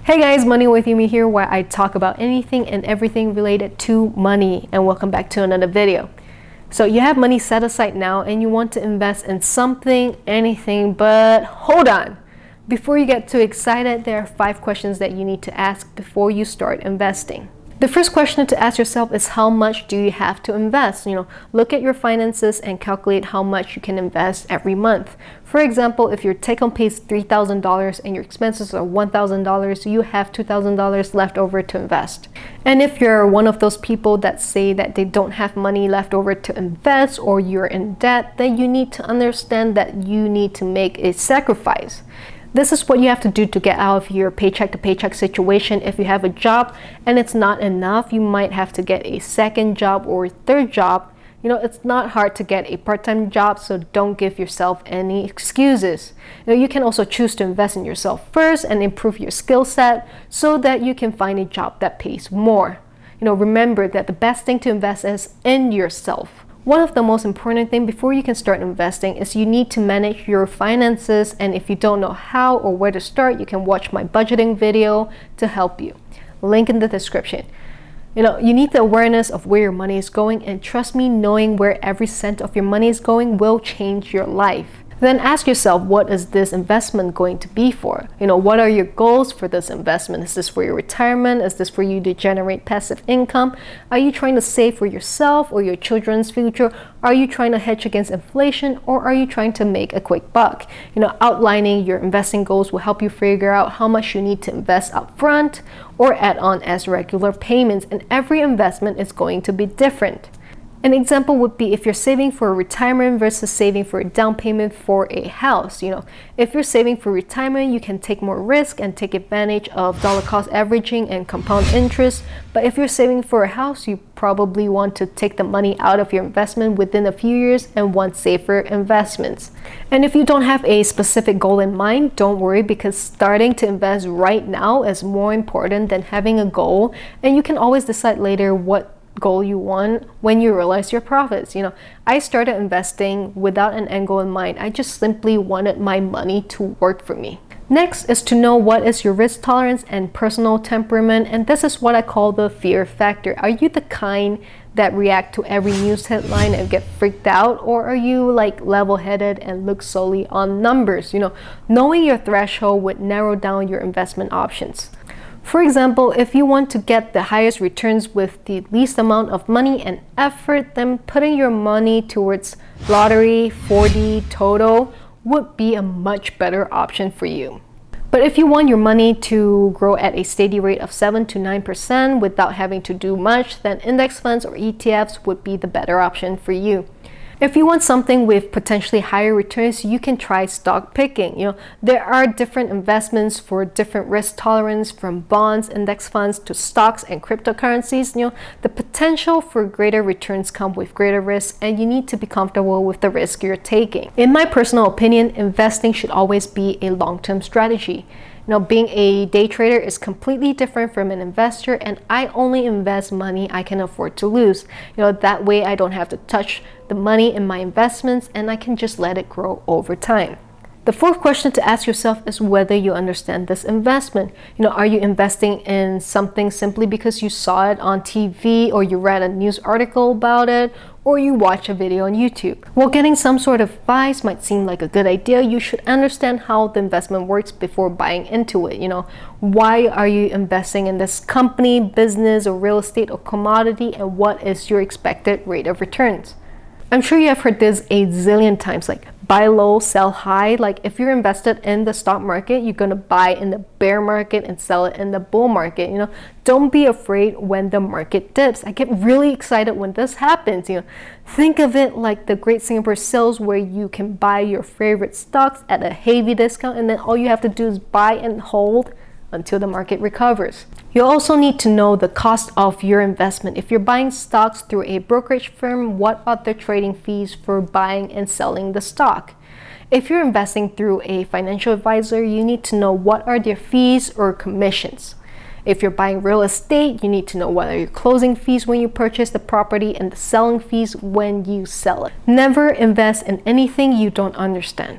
Hey guys, Money with Yumi here, where I talk about anything and everything related to money, and welcome back to another video. So you have money set aside now and you want to invest in something, anything, but hold on. Before you get too excited, there are 5 questions that you need to ask before you start investing. The first question to ask yourself is, how much do you have to invest? Look at your finances and calculate how much you can invest every month. For example, if your take-home pay is $3,000 and your expenses are $1,000, you have $2,000 left over to invest. And if you're one of those people that say that they don't have money left over to invest, or you're in debt, then you need to understand that you need to make a sacrifice. This is what you have to do to get out of your paycheck to paycheck situation. If you have a job and it's not enough, you might have to get a second job or third job. It's not hard to get a part-time job, so don't give yourself any excuses. You can also choose to invest in yourself first and improve your skill set so that you can find a job that pays more. Remember that the best thing to invest is in yourself. One of the most important things before you can start investing is you need to manage your finances, and if you don't know how or where to start, you can watch my budgeting video to help you. Link in the description. You need the awareness of where your money is going, and trust me, knowing where every cent of your money is going will change your life. Then ask yourself, what is this investment going to be for? What are your goals for this investment? Is this for your retirement? Is this for you to generate passive income? Are you trying to save for yourself or your children's future? Are you trying to hedge against inflation, or are you trying to make a quick buck? Outlining your investing goals will help you figure out how much you need to invest upfront or add on as regular payments, and every investment is going to be different. An example would be if you're saving for retirement versus saving for a down payment for a house. If you're saving for retirement, you can take more risk and take advantage of dollar cost averaging and compound interest. But if you're saving for a house, you probably want to take the money out of your investment within a few years and want safer investments. And if you don't have a specific goal in mind, don't worry, because starting to invest right now is more important than having a goal, and you can always decide later what goal you want when you realize your profits. I started investing without an end goal in mind. I just simply wanted my money to work for me. Next is to know what is your risk tolerance and personal temperament, and this is what I call the fear factor. Are you the kind that react to every news headline and get freaked out, or are you like level-headed and look solely on numbers? Knowing your threshold would narrow down your investment options. For example, if you want to get the highest returns with the least amount of money and effort, then putting your money towards lottery, 4D, Toto would be a much better option for you. But if you want your money to grow at a steady rate of 7 to 9% without having to do much, then index funds or ETFs would be the better option for you. If you want something with potentially higher returns, you can try stock picking. There are different investments for different risk tolerance, from bonds, index funds, to stocks and cryptocurrencies. The potential for greater returns come with greater risk, and you need to be comfortable with the risk you're taking. In my personal opinion, investing should always be a long-term strategy. Being a day trader is completely different from an investor, and I only invest money I can afford to lose. That way I don't have to touch the money in my investments, and I can just let it grow over time. The fourth question to ask yourself is whether you understand this investment. Are you investing in something simply because you saw it on TV, or you read a news article about it, or you watch a video on YouTube? While getting some sort of advice might seem like a good idea, you should understand how the investment works before buying into it. Why are you investing in this company, business, or real estate or commodity, and what is your expected rate of returns? I'm sure you have heard this a zillion times, like buy low, sell high. Like if you're invested in the stock market, you're going to buy in the bear market and sell it in the bull market. Don't be afraid when the market dips. I get really excited when this happens. Think of it like the Great Singapore Sales, where you can buy your favorite stocks at a heavy discount, and then all you have to do is buy and hold until the market recovers. You also need to know the cost of your investment. If you're buying stocks through a brokerage firm, what are the trading fees for buying and selling the stock? If you're investing through a financial advisor, you need to know what are their fees or commissions. If you're buying real estate, you need to know what are your closing fees when you purchase the property and the selling fees when you sell it. Never invest in anything you don't understand.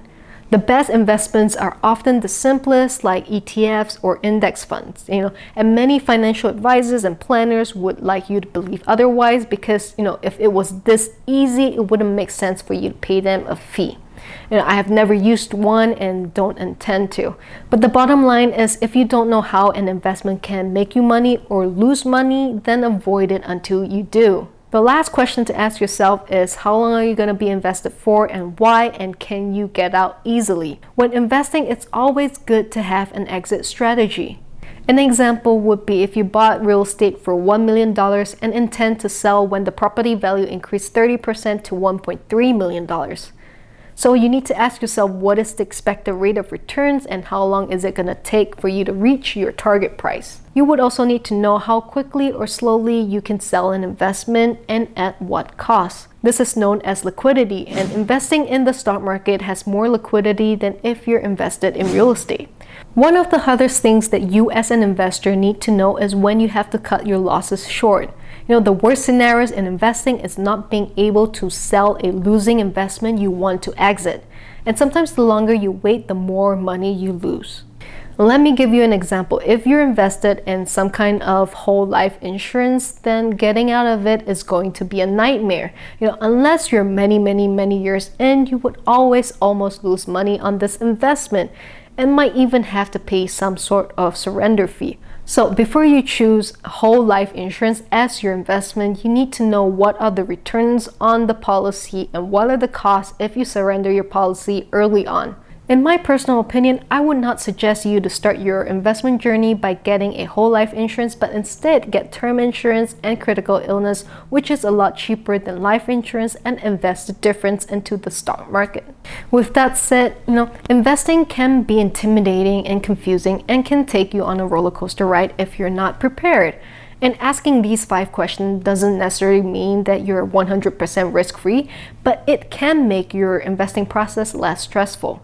The best investments are often the simplest, like ETFs or index funds, and many financial advisors and planners would like you to believe otherwise because, if it was this easy, it wouldn't make sense for you to pay them a fee. I have never used one and don't intend to. But the bottom line is, if you don't know how an investment can make you money or lose money, then avoid it until you do. The last question to ask yourself is, how long are you going to be invested for and why, and can you get out easily? When investing, it's always good to have an exit strategy. An example would be if you bought real estate for $1 million and intend to sell when the property value increased 30% to $1.3 million. So you need to ask yourself, what is the expected rate of returns and how long is it going to take for you to reach your target price? You would also need to know how quickly or slowly you can sell an investment and at what cost. This is known as liquidity, and investing in the stock market has more liquidity than if you're invested in real estate. One of the hardest things that you as an investor need to know is when you have to cut your losses short. The worst scenarios in investing is not being able to sell a losing investment you want to exit. And sometimes the longer you wait, the more money you lose. Let me give you an example. If you're invested in some kind of whole life insurance, then getting out of it is going to be a nightmare. Unless you're many years in, you would always almost lose money on this investment and might even have to pay some sort of surrender fee. So before you choose whole life insurance as your investment, you need to know what are the returns on the policy and what are the costs if you surrender your policy early on. In my personal opinion, I would not suggest you to start your investment journey by getting a whole life insurance, but instead get term insurance and critical illness, which is a lot cheaper than life insurance, and invest the difference into the stock market. With that said, investing can be intimidating and confusing and can take you on a roller coaster ride if you're not prepared. And asking these 5 questions doesn't necessarily mean that you're 100% risk-free, but it can make your investing process less stressful.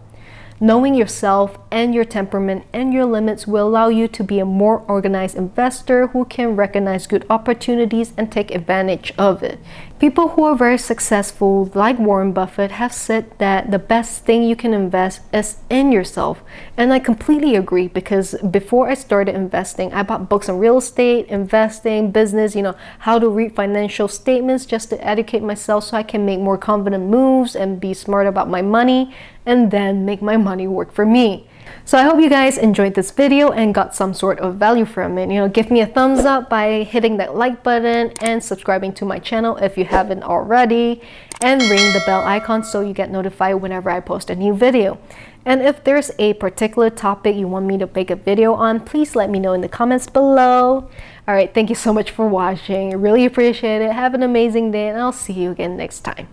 Knowing yourself and your temperament and your limits will allow you to be a more organized investor who can recognize good opportunities and take advantage of it. People who are very successful, like Warren Buffett, have said that the best thing you can invest is in yourself. And I completely agree, because before I started investing, I bought books on real estate, investing, business, how to read financial statements just to educate myself so I can make more confident moves and be smart about my money and then make my money work for me. So I hope you guys enjoyed this video and got some sort of value from it. Give me a thumbs up by hitting that like button and subscribing to my channel if you haven't already, and ring the bell icon so you get notified whenever I post a new video. And if there's a particular topic you want me to make a video on, please let me know in the comments below. Alright, thank you so much for watching. I really appreciate it. Have an amazing day, and I'll see you again next time.